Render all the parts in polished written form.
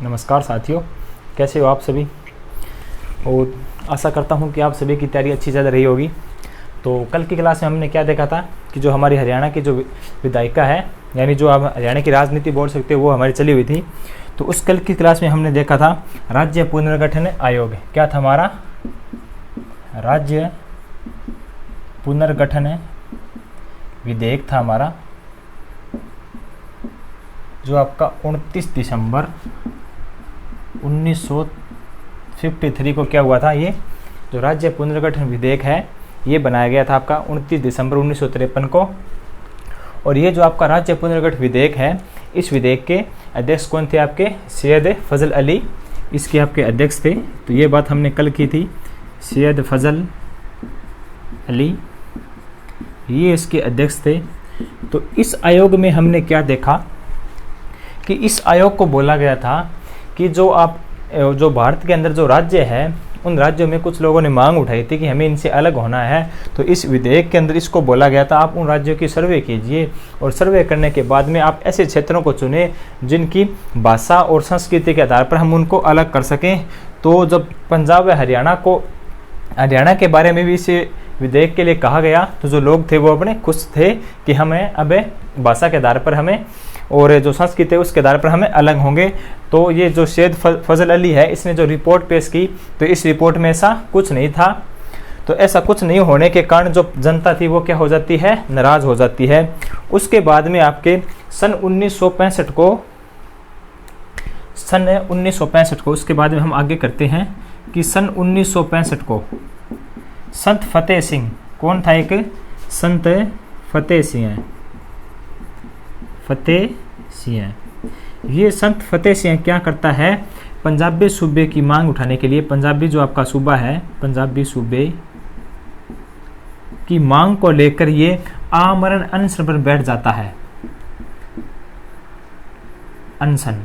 नमस्कार साथियों, कैसे हो आप सभी। और आशा करता हूँ कि आप सभी की तैयारी अच्छी ज़्यादा रही होगी। तो कल की क्लास में हमने क्या देखा था कि जो हमारी हरियाणा की जो विधायिका है, यानी जो आप हरियाणा की राजनीति बोल सकते हो, वो हमारी चली हुई थी। तो उस कल की क्लास में हमने देखा था राज्य पुनर्गठन आयोग। क्या था हमारा? राज्य पुनर्गठन विधेयक था हमारा, जो आपका 29 दिसंबर 1953 को क्या हुआ था। ये जो राज्य पुनर्गठन विधेयक है ये बनाया गया था आपका 29 दिसंबर 1953 को। और ये जो आपका राज्य पुनर्गठन विधेयक है, इस विधेयक के अध्यक्ष कौन थे? आपके सैयद फजल अली इसके आपके अध्यक्ष थे। तो ये बात हमने कल की थी, सैयद फजल अली ये इसके अध्यक्ष थे। तो इस आयोग में हमने क्या देखा कि इस आयोग को बोला गया था कि जो भारत के अंदर जो राज्य है, उन राज्यों में कुछ लोगों ने मांग उठाई थी कि हमें इनसे अलग होना है। तो इस विधेयक के अंदर इसको बोला गया था आप उन राज्यों की सर्वे कीजिए, और सर्वे करने के बाद में आप ऐसे क्षेत्रों को चुने जिनकी भाषा और संस्कृति के आधार पर हम उनको अलग कर सकें। तो जब पंजाब व हरियाणा के बारे में भी इस विधेयक के लिए कहा गया, तो जो लोग थे वो अपने खुश थे कि हमें अब भाषा के आधार पर हमें और जो संस्कृति है उसके आधार पर हमें अलग होंगे। तो ये जो सैयद फजल अली है, इसने जो रिपोर्ट पेश की, तो इस रिपोर्ट में ऐसा कुछ नहीं था। तो ऐसा कुछ नहीं होने के कारण जो जनता थी वो क्या हो जाती है? नाराज हो जाती है। उसके बाद में आपके सन 1965 को उसके बाद में हम आगे करते हैं कि सन 1965 को संत फतेह सिंह, कौन था? एक संत फतेह सिंह। ये संत फतेह सिंह क्या करता है? पंजाबी सूबे की मांग उठाने के लिए, पंजाबी जो आपका सूबा है, पंजाबी सूबे की मांग को लेकर ये आमरण अनशन पर बैठ जाता है। अनशन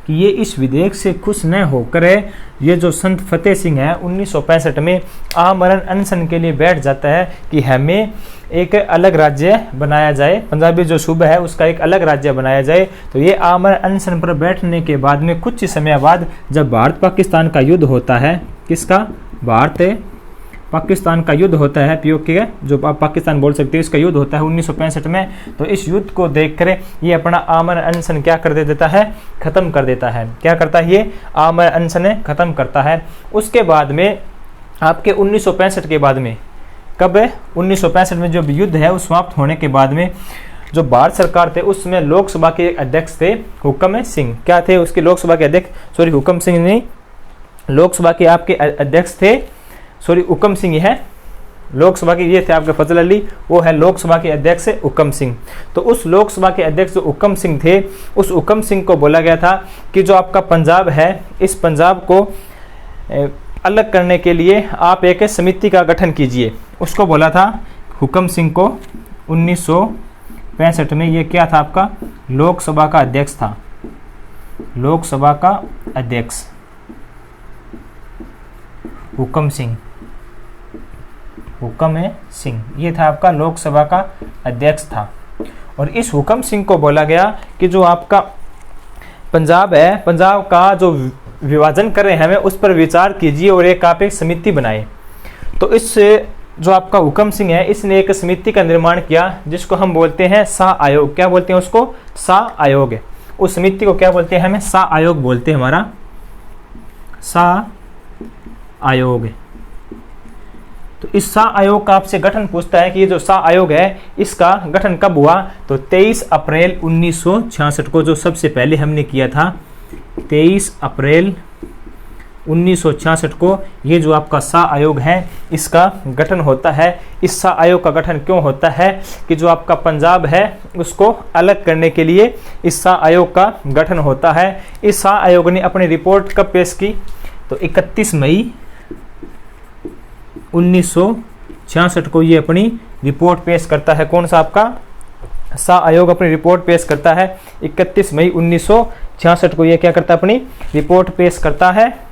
कि ये इस विधेयक से खुश न होकर ये जो संत फतेह सिंह है 1965 में आमरण अनशन के लिए बैठ जाता है कि हमें एक अलग राज्य बनाया जाए, पंजाबी जो सूबा है उसका एक अलग राज्य बनाया जाए। तो ये आमरण अनशन पर बैठने के बाद में कुछ ही समय बाद जब भारत पाकिस्तान का युद्ध होता है, किसका? भारत पाकिस्तान का युद्ध होता है, पीओके जो आप पाकिस्तान बोल सकते हैं, इसका युद्ध होता है 1965 में। तो इस युद्ध को देखकर ये अपना आमरण अनशन क्या कर देता है? खत्म कर देता है। क्या करता है? ये आमरण अनशन खत्म करता है। उसके बाद में आपके 1965 के बाद में, कब? 1965 में जो युद्ध है उस समाप्त होने के बाद में जो भारत सरकार थे उसमें लोकसभा के अध्यक्ष थे हुक्म सिंह। क्या थे उसके लोकसभा के अध्यक्ष? सॉरी, हुक्म सिंह नहीं, लोकसभा के आपके अध्यक्ष थे, सॉरी हुक्म सिंह है लोकसभा के, ये थे आपके फजल अली, वो है लोकसभा के अध्यक्ष हुक्म सिंह। तो उस लोकसभा के अध्यक्ष जो हुक्म सिंह थे, उस हुक्म सिंह को बोला गया था कि जो आपका पंजाब है, इस पंजाब को अलग करने के लिए आप एक समिति का गठन कीजिए। उसको बोला था हुक्म सिंह को 1965 में। ये क्या था आपका? लोकसभा का अध्यक्ष था, लोकसभा का अध्यक्ष हुक्म सिंह ये था आपका लोकसभा का अध्यक्ष था। और इस हुक्म सिंह को बोला गया कि जो आपका पंजाब है, पंजाब का जो विभाजन कर रहे हैं हमें उस पर विचार कीजिए और एक आप एक समिति बनाए। तो इस जो आपका हुक्म सिंह है, इसने एक समिति का निर्माण किया जिसको हम बोलते हैं शाह आयोग। क्या बोलते हैं उसको? शाह आयोग। उस समिति को क्या बोलते हैं? हमें शाह आयोग बोलते हैं, हमारा शाह आयोग। तो इस शाह आयोग का आपसे गठन पूछता है कि ये जो शाह आयोग है इसका गठन कब हुआ? तो 23 अप्रैल 1966 को, जो सबसे पहले हमने किया था 23 अप्रैल 1966 को ये जो आपका शाह आयोग है इसका गठन होता है। इस शाह आयोग का गठन क्यों होता है? कि जो आपका पंजाब है उसको अलग करने के लिए इस शाह आयोग का गठन होता है। इस शाह आयोग ने अपनी रिपोर्ट कब पेश की? तो 31 मई 1966 को ये अपनी रिपोर्ट पेश करता है। कौन सा आपका? शाह आयोग अपनी रिपोर्ट पेश करता है 31 मई 1966 को। ये क्या करता है? अपनी रिपोर्ट पेश करता है।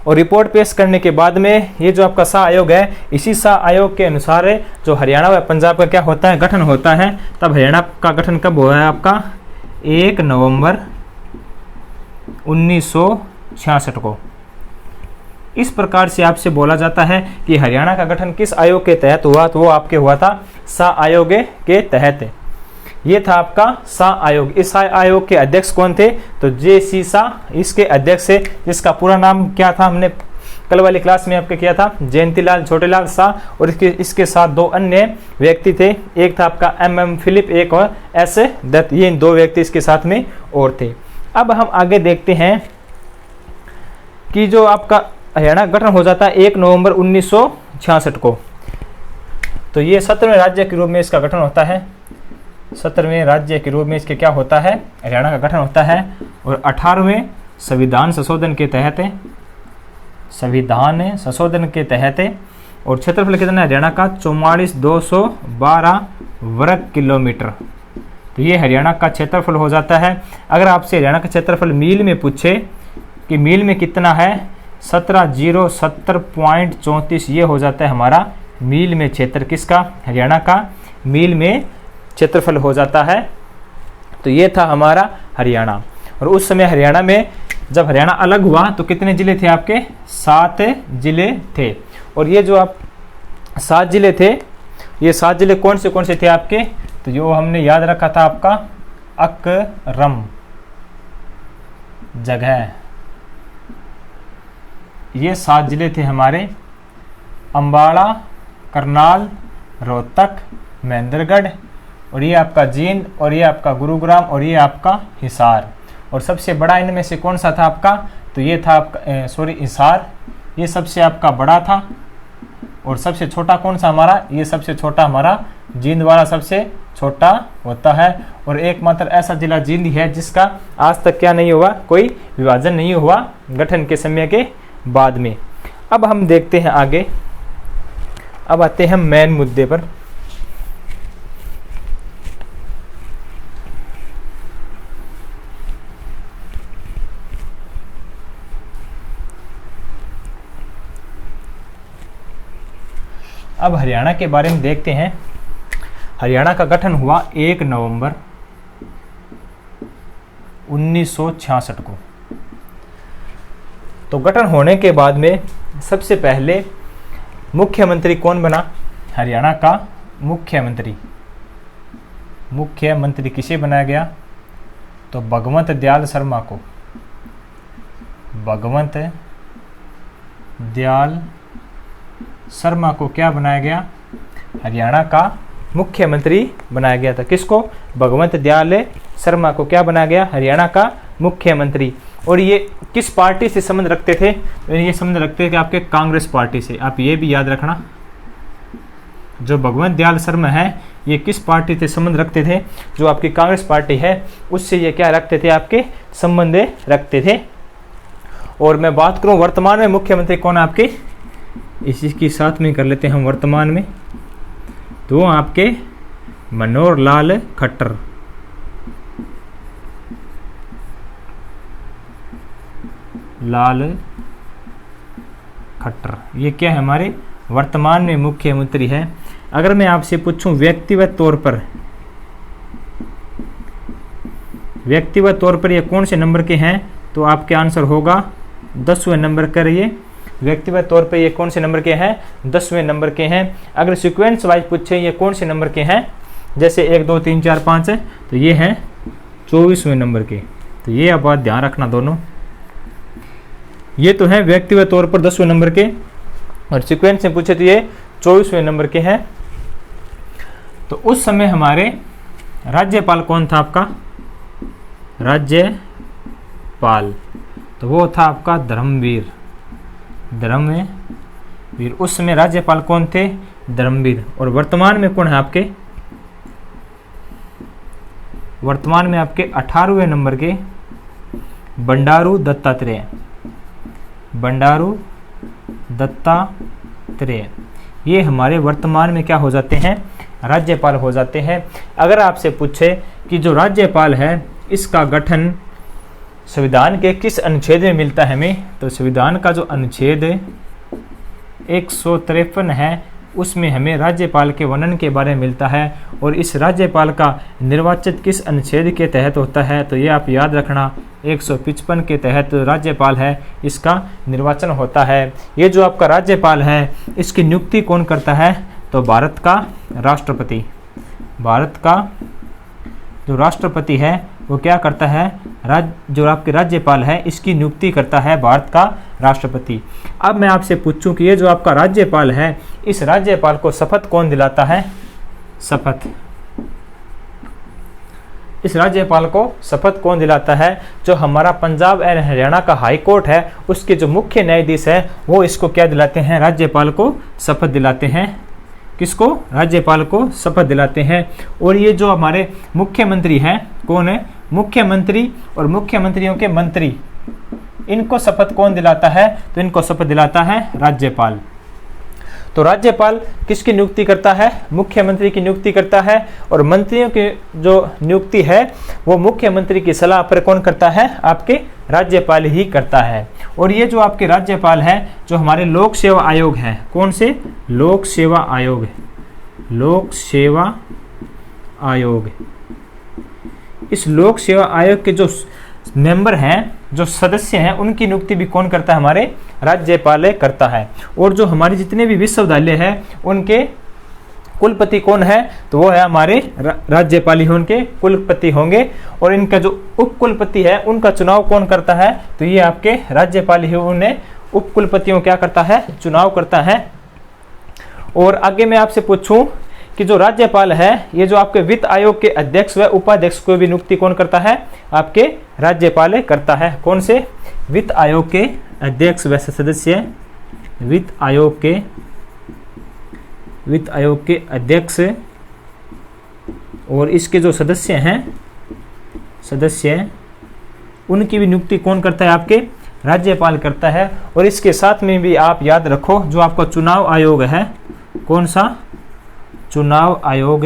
और रिपोर्ट पेश करने के बाद में ये जो आपका शाह आयोग है, इसी शाह आयोग के अनुसार जो हरियाणा व पंजाब का क्या होता है? गठन होता है। तब हरियाणा का गठन कब हुआ है आपका? 1 नवंबर 1966 को। इस प्रकार से आपसे बोला जाता है कि हरियाणा का गठन किस आयोग के तहत हुआ, तो वो आपके हुआ था शाह आयोग के तहत। ये था आपका शाह आयोग। इस शाह आयोग के अध्यक्ष कौन थे, तो जे.सी. शाह इसके अध्यक्ष है, जिसका पूरा नाम क्या था, हमने कल वाली क्लास में आपके किया था, जयंतीलाल छोटेलाल शाह। और इसके साथ दो अन्य व्यक्ति थे, एक था आपका M.M. फिलिप, एक और S. दत्त। ये दो व्यक्ति इसके साथ में और थे। अब हम आगे देखते हैं कि जो आपका हरियाणा गठन हो जाता है 1 नवंबर 1966 को, तो ये 17वें राज्य के रूप में इसका गठन होता है। 17वें राज्य के रूप में इसके क्या होता है, हरियाणा का गठन होता है। और 18वें संविधान संशोधन के तहत, संविधान संशोधन के तहत। और क्षेत्रफल कितना है हरियाणा का, 44,212 वर्ग किलोमीटर। तो ये हरियाणा का क्षेत्रफल हो जाता है। अगर आपसे हरियाणा का क्षेत्रफल मील में पूछे कि मील में कितना है, 17,070.34, ये हो जाता है हमारा मील में क्षेत्र किसका, हरियाणा का मील में क्षेत्रफल हो जाता है। तो ये था हमारा हरियाणा। और उस समय हरियाणा में जब हरियाणा अलग हुआ तो कितने जिले थे आपके, 7 जिले थे। और ये जो आप 7 जिले थे, ये 7 जिले कौन से थे आपके, तो जो हमने याद रखा था आपका अकरम जगह, ये 7 जिले थे हमारे, अम्बाड़ा, करनाल, रोहतक, महेंद्रगढ़, और ये आपका जींद, और ये आपका गुरुग्राम, और ये आपका हिसार। और सबसे बड़ा इनमें से कौन सा था आपका, तो ये था आपका हिसार, ये सबसे आपका बड़ा था। और सबसे छोटा कौन सा हमारा, ये सबसे छोटा हमारा जींद वाला सबसे छोटा होता है। और एकमात्र ऐसा जिला जींद है जिसका आज तक क्या नहीं हुआ, कोई विभाजन नहीं हुआ गठन के समय के बाद में। अब हम देखते हैं आगे, अब आते हैं मेन मुद्दे पर। अब हरियाणा के बारे में देखते हैं। हरियाणा का गठन हुआ 1 नवंबर 1966 को। तो गठन होने के बाद में सबसे पहले मुख्यमंत्री कौन बना, हरियाणा का मुख्यमंत्री किसे बनाया गया, तो भगवंत दयाल शर्मा को, भगवंत दयाल शर्मा को क्या बनाया गया, हरियाणा का मुख्यमंत्री बनाया गया था। किसको, भगवंत दयाल शर्मा को क्या बनाया गया, हरियाणा का मुख्यमंत्री। और ये किस पार्टी से संबंध रखते थे, तो ये संबंध रखते थे आपके कांग्रेस पार्टी से। आप ये भी याद रखना, जो भगवंत दयाल शर्मा है ये किस पार्टी से संबंध रखते थे, जो आपकी कांग्रेस पार्टी है उससे ये क्या रखते थे, आपके संबंध रखते थे। और मैं बात करूं वर्तमान में मुख्यमंत्री कौन आपके, इसी के साथ में कर लेते हैं हम वर्तमान में, तो आपके मनोहर लाल खट्टर। ये क्या है, हमारे वर्तमान में मुख्यमंत्री है। अगर मैं आपसे पूछूं व्यक्तिगत तौर पर ये कौन से नंबर के हैं, तो आपके आंसर होगा 10वें नंबर का। रहिए व्यक्तिगत तौर पे ये कौन से नंबर के हैं, 10वें नंबर के हैं। अगर सीक्वेंस वाइज पूछे ये कौन से नंबर के हैं, जैसे 1 2 3 4 5 है, तो ये हैं 24वें नंबर के। तो ये आप बात ध्यान रखना दोनों, ये तो है व्यक्तिगत तौर पर 10वें नंबर के, और सीक्वेंस में पूछे तो ये 24वें नंबर के हैं। तो उस समय हमारे राज्यपाल कौन था आपका, राज्यपाल, तो वो था आपका धर्मवीर। उस समय राज्यपाल कौन थे, धर्मवीर। और वर्तमान में कौन है आपके, वर्तमान में आपके 18वें नंबर के बंडारू दत्तात्रेय। ये हमारे वर्तमान में क्या हो जाते हैं, राज्यपाल हो जाते हैं। अगर आपसे पूछे कि जो राज्यपाल है इसका गठन संविधान के किस अनुच्छेद में मिलता है हमें, तो संविधान का जो अनुच्छेद 153 है उसमें हमें राज्यपाल के वर्णन के बारे में मिलता है। और इस राज्यपाल का निर्वाचन किस अनुच्छेद के तहत होता है, तो ये आप याद रखना 155 के तहत राज्यपाल है इसका निर्वाचन होता है। ये जो आपका राज्यपाल है इसकी नियुक्ति कौन करता है, तो भारत का राष्ट्रपति। भारत का जो राष्ट्रपति है वो क्या करता है, जो आपके राज्यपाल है इसकी नियुक्ति करता है भारत का राष्ट्रपति। अब मैं आपसे पूछूं कि ये जो आपका राज्यपाल है इस राज्यपाल को शपथ कौन दिलाता है, शपथ इस राज्यपाल को शपथ कौन दिलाता है, जो हमारा पंजाब एंड हरियाणा का हाई कोर्ट है उसके जो मुख्य न्यायाधीश है वो इसको क्या दिलाते हैं, राज्यपाल को शपथ दिलाते हैं। किसको, राज्यपाल को शपथ दिलाते हैं। और ये जो हमारे मुख्यमंत्री हैं कौन है, मुख्यमंत्री और मुख्यमंत्रियों के मंत्री, इनको शपथ कौन दिलाता है, तो इनको शपथ दिलाता है राज्यपाल। तो राज्यपाल किसकी नियुक्ति करता है, मुख्यमंत्री की नियुक्ति करता है। और मंत्रियों की जो नियुक्ति है वो मुख्यमंत्री की सलाह पर कौन करता है, आपके राज्यपाल ही करता है। और ये जो आपके राज्यपाल है जो हमारे लोक सेवा आयोग है, कौन से, लोक सेवा आयोग, लोक सेवा आयोग, इस लोक सेवा आयोग के जो मेंबर हैं, जो सदस्य हैं, उनकी नियुक्ति भी कौन करता है, हमारे राज्यपाल करता है। और जो हमारे जितने भी विश्वविद्यालय हैं उनके कुलपति कौन है, तो वो है हमारे राज्यपाल ही उनके कुलपति होंगे। और इनका जो उप कुलपति है उनका चुनाव कौन करता है, तो ये आपके राज्यपाल ही उन्हें उप कुलपतियों क्या करता है, चुनाव करता है। और आगे मैं आपसे पूछूं कि जो राज्यपाल है ये जो आपके वित्त आयोग के अध्यक्ष व उपाध्यक्ष को भी नियुक्ति कौन करता है, आपके राज्यपाल करता है। कौन से, वित्त आयोग के अध्यक्ष व सदस्य, वित्त आयोग के अध्यक्ष और इसके जो सदस्य हैं, सदस्य उनकी भी नियुक्ति कौन करता है, आपके राज्यपाल करता है। और इसके साथ में भी आप याद रखो जो आपका चुनाव आयोग है, कौन सा, चुनाव आयोग,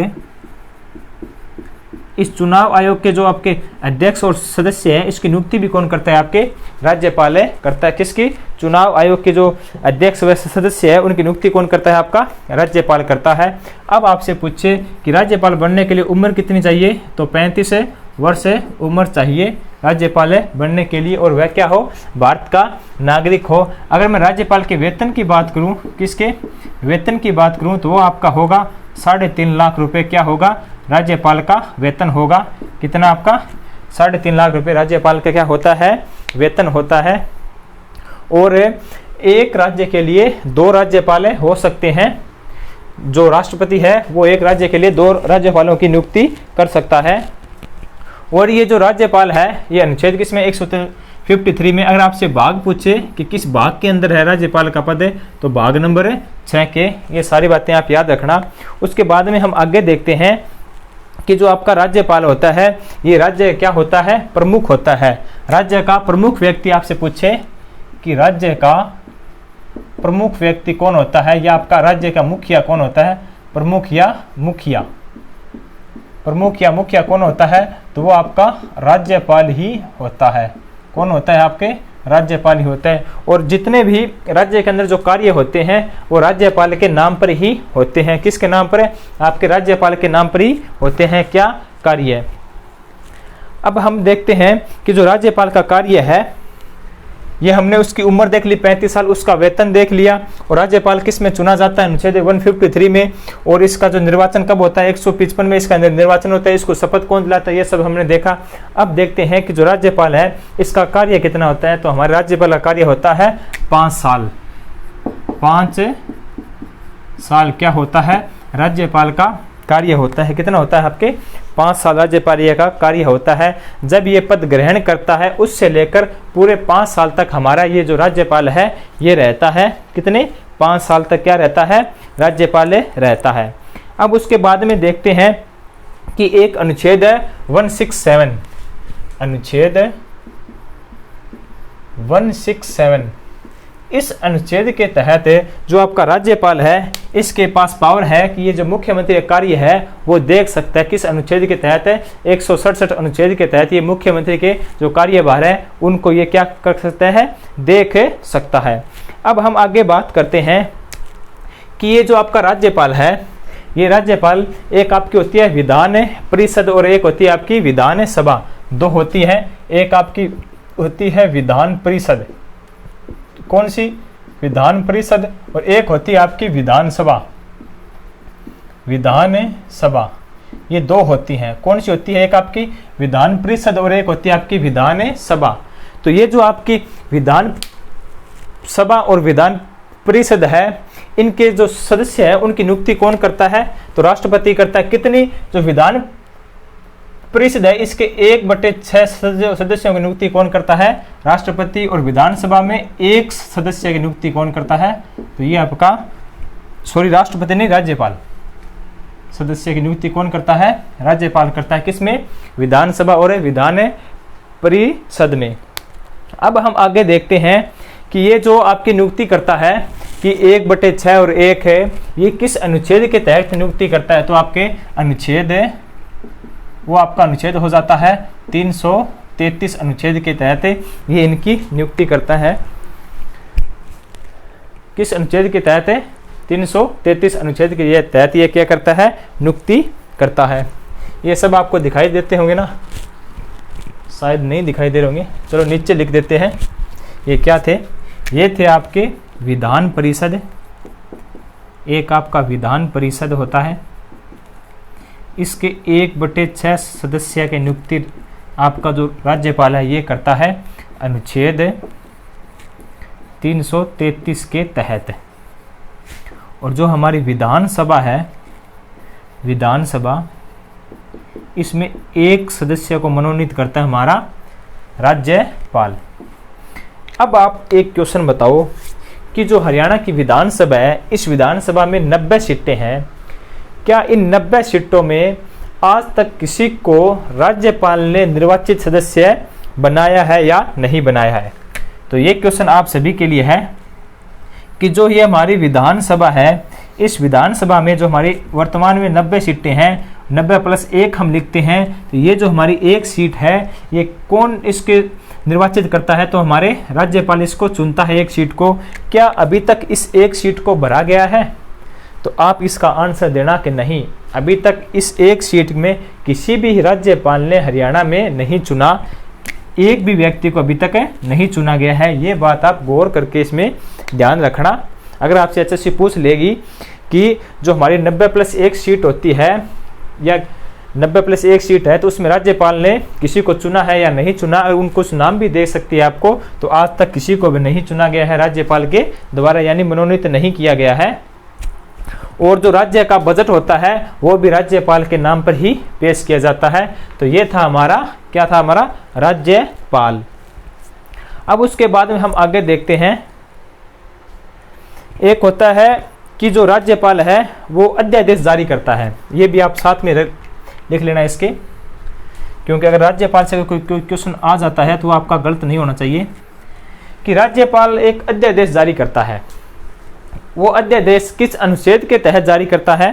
इस चुनाव आयोग के जो आपके अध्यक्ष और सदस्य हैं इसकी नियुक्ति भी कौन करता है, आपके राज्यपाल करता है। किसकी, चुनाव आयोग के जो अध्यक्ष व सदस्य है उनकी नियुक्ति कौन करता है, आपका राज्यपाल करता है। अब आपसे पूछे कि राज्यपाल बनने के लिए उम्र कितनी चाहिए, तो 35 वर्ष उम्र चाहिए राज्यपाल बनने के लिए, और वह क्या हो, भारत का नागरिक हो। अगर मैं राज्यपाल के वेतन की बात करूं, किसके वेतन की बात करूं, तो वो आपका होगा 3.5 लाख रुपए, क्या होगा, राज्यपाल का वेतन होगा। कितना आपका, 3.5 लाख रुपए राज्यपाल का क्या होता है, वेतन होता है। और एक राज्य के लिए 2 राज्यपाल हो सकते हैं, जो राष्ट्रपति है वो एक राज्य के लिए 2 राज्यपालों की नियुक्ति कर सकता है। और ये जो राज्यपाल है ये अनुच्छेद किसमें, 153 में। अगर आपसे भाग पूछे कि किस भाग के अंदर है राज्यपाल का पद, तो भाग नंबर 6 के। ये सारी बातें आप याद रखना। उसके बाद में हम आगे देखते हैं कि जो आपका राज्यपाल होता है ये राज्य क्या होता है, प्रमुख होता है। राज्य का प्रमुख व्यक्ति आपसे पूछे कि राज्य का प्रमुख व्यक्ति कौन होता है, या आपका राज्य का मुखिया कौन होता है, प्रमुख या मुखिया, प्रमुख या मुखिया कौन होता है, तो वो आपका राज्यपाल ही होता है। कौन होता है, आपके राज्यपाल ही होता है। और जितने भी राज्य के अंदर जो कार्य होते हैं वो राज्यपाल के नाम पर ही होते हैं। किसके नाम पर, आपके राज्यपाल के नाम पर ही होते हैं क्या, कार्य। अब हम देखते हैं कि जो राज्यपाल का कार्य है ये हमने उसकी उम्र देख ली 35 साल, उसका वेतन देख लिया। और राज्यपाल किस में चुना जाता है, अनुच्छेद 153 में। और इसका जो निर्वाचन कब होता है, 155 में इसका निर्वाचन होता है। इसको शपथ कौन दिलाता है, ये सब हमने देखा। अब देखते हैं कि जो राज्यपाल है इसका कार्य कितना होता है। तो हमारे राज्यपाल का कार्य होता है 5 साल। 5 साल क्या होता है, राज्यपाल का कार्य होता है। कितना होता है, आपके 5 साल राज्यपाल का कार्य होता है। जब ये पद ग्रहण करता है उससे लेकर पूरे 5 साल तक हमारा ये जो राज्यपाल है ये रहता है। कितने, 5 साल तक क्या रहता है, राज्यपाल रहता है। अब उसके बाद में देखते हैं कि एक अनुच्छेद है 167, अनुच्छेद 167। इस अनुच्छेद के तहत जो आपका राज्यपाल है इसके पास पावर है कि ये जो मुख्यमंत्री कार्य है वो देख सकता है। किस अनुच्छेद के तहत है, 167 अनुच्छेद के तहत ये मुख्यमंत्री के जो कार्यभार है उनको ये क्या कर सकता है, देख सकता है। अब हम आगे बात करते हैं कि ये जो आपका राज्यपाल है, ये राज्यपाल एक आपकी होती है विधान परिषद और एक होती है आपकी विधान सभा, दो होती है। एक आपकी होती है विधान परिषद, कौन सी? विधान परिषद, और एक होती है आपकी विधान सभा, विधान सभा। ये दो होती हैं। कौन सी होती है? एक आपकी विधान परिषद और एक होती है आपकी विधान सभा। तो ये जो आपकी विधान सभा और विधान परिषद है, इनके जो सदस्य है उनकी नियुक्ति कौन करता है? तो राष्ट्रपति करता है। कितनी? जो विधान परिषद है इसके 1/6 सदस्यों की नियुक्ति कौन करता है? राष्ट्रपति। और विधानसभा में 1 सदस्य की नियुक्ति कौन करता है? तो ये आपका राष्ट्रपति नहीं, राज्यपाल। सदस्य की नियुक्ति कौन करता है? राज्यपाल करता है। किसमें? विधानसभा और विधान परिषद में। अब हम आगे देखते हैं कि ये जो आपकी नियुक्ति करता है कि 1/6 और 1 है, ये किस अनुच्छेद के तहत नियुक्ति करता है? तो आपके अनुच्छेद, वो आपका अनुच्छेद हो जाता है 333 अनुच्छेद के तहत ये इनकी नियुक्ति करता है। किस अनुच्छेद के तहत है? 333 अनुच्छेद के तहत ये क्या करता है? नियुक्ति करता है। ये सब आपको दिखाई देते होंगे ना? शायद नहीं दिखाई दे रहे होंगे। चलो नीचे लिख देते हैं। ये क्या थे? ये थे आपके विधान परिषद। एक आपका विधान परिषद होता है, इसके 1/6 सदस्य के नियुक्ति आपका जो राज्यपाल है ये करता है अनुच्छेद 333 के तहत। और जो हमारी विधानसभा है, विधानसभा, इसमें 1 सदस्य को मनोनीत करता है हमारा राज्यपाल। अब आप एक क्वेश्चन बताओ कि जो हरियाणा की विधानसभा है, इस विधानसभा में 90 सीटें हैं। क्या इन 90 सीटों में आज तक किसी को राज्यपाल ने निर्वाचित सदस्य बनाया है या नहीं बनाया है? तो ये क्वेश्चन आप सभी के लिए है कि जो ये हमारी विधानसभा है, इस विधानसभा में जो हमारी वर्तमान में 90 सीटें हैं, 90+1 हम लिखते हैं, तो ये जो हमारी 1 सीट है ये कौन इसके निर्वाचित करता है? तो हमारे राज्यपाल इसको चुनता है 1 सीट को। क्या अभी तक इस 1 सीट को भरा गया है? तो आप इसका आंसर देना कि नहीं, अभी तक इस 1 सीट में किसी भी राज्यपाल ने हरियाणा में नहीं चुना, एक भी व्यक्ति को अभी तक नहीं चुना गया है। ये बात आप गौर करके इसमें ध्यान रखना। अगर आपसे HSC पूछ लेगी कि जो हमारी 90+1 सीट होती है या 90+1 सीट है, तो उसमें राज्यपाल ने किसी को चुना है या नहीं चुना, और उनको कुछ नाम भी दे सकती है आपको, तो आज तक किसी को भी नहीं चुना गया है राज्यपाल के द्वारा, यानी मनोनीत नहीं किया गया है। और जो राज्य का बजट होता है वो भी राज्यपाल के नाम पर ही पेश किया जाता है। तो ये था हमारा, क्या था हमारा? राज्यपाल। अब उसके बाद में हम आगे देखते हैं, एक होता है कि जो राज्यपाल है वो अध्यादेश जारी करता है। ये भी आप साथ में लिख लेना इसके, क्योंकि अगर राज्यपाल से कोई क्वेश्चन आ जाता है तो आपका गलत नहीं होना चाहिए। कि राज्यपाल एक अध्यादेश जारी करता है, वो अध्यादेश किस अनुच्छेद के तहत जारी करता है?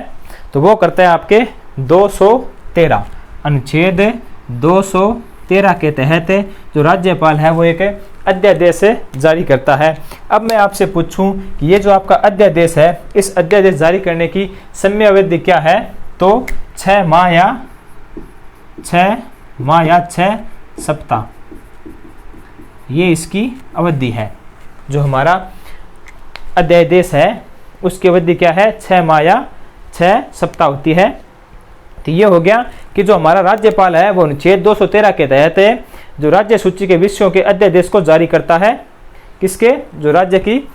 तो वो करता है आपके 213 अनुच्छेद 213 के तहत जो राज्यपाल है वो एक अध्यादेश जारी करता है। अब मैं आपसे पूछूं कि ये जो आपका अध्यादेश है, इस अध्यादेश जारी करने की समयावधि क्या है? तो 6 माह या 6 सप्ताह, ये इसकी अवधि है। जो हमारा अध्यादेश है उसकी अवधि क्या है? 6 माह या 6 सप्ताह होती है। तो ये हो गया कि जो हमारा राज्यपाल है वो अनुच्छेद 213 के तहत जो राज्य सूची के विषयों के अध्यादेश को जारी करता है। किसके? जो राज्य की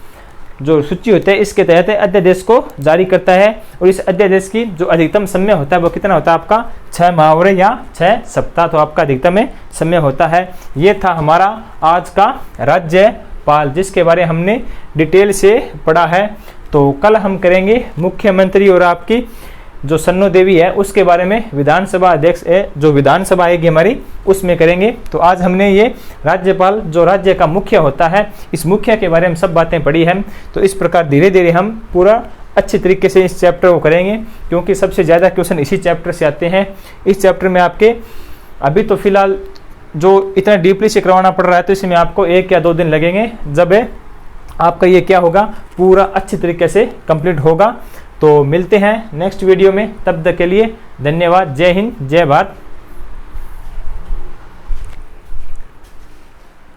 जो सूची होती है इसके तहत अध्यादेश को जारी करता है। और इस अध्यादेश की जो अधिकतम समय होता है वो कितना होता है आपका? 6 माह या 6 सप्ताह, तो आपका अधिकतम समय होता है। ये था हमारा आज का राज्यपाल, जिसके बारे हमने डिटेल से पढ़ा है। तो कल हम करेंगे मुख्यमंत्री और आपकी जो सन्नो देवी है उसके बारे में, विधानसभा अध्यक्ष जो विधानसभा आएगी हमारी उसमें करेंगे। तो आज हमने ये राज्यपाल जो राज्य का मुखिया होता है, इस मुखिया के बारे में सब बातें पढ़ी हैं। तो इस प्रकार धीरे धीरे हम पूरा अच्छे तरीके से इस चैप्टर को करेंगे, क्योंकि सबसे ज़्यादा क्वेश्चन इसी चैप्टर से आते हैं। इस चैप्टर में आपके अभी तो फिलहाल जो इतना डीपली से करवाना पड़ रहा है, तो इसमें आपको 1 या 2 दिन लगेंगे। जब आपका ये क्या होगा, पूरा अच्छी तरीके से कंप्लीट होगा। तो मिलते हैं नेक्स्ट वीडियो में, तब तक के लिए धन्यवाद। जय हिंद, जय भारत।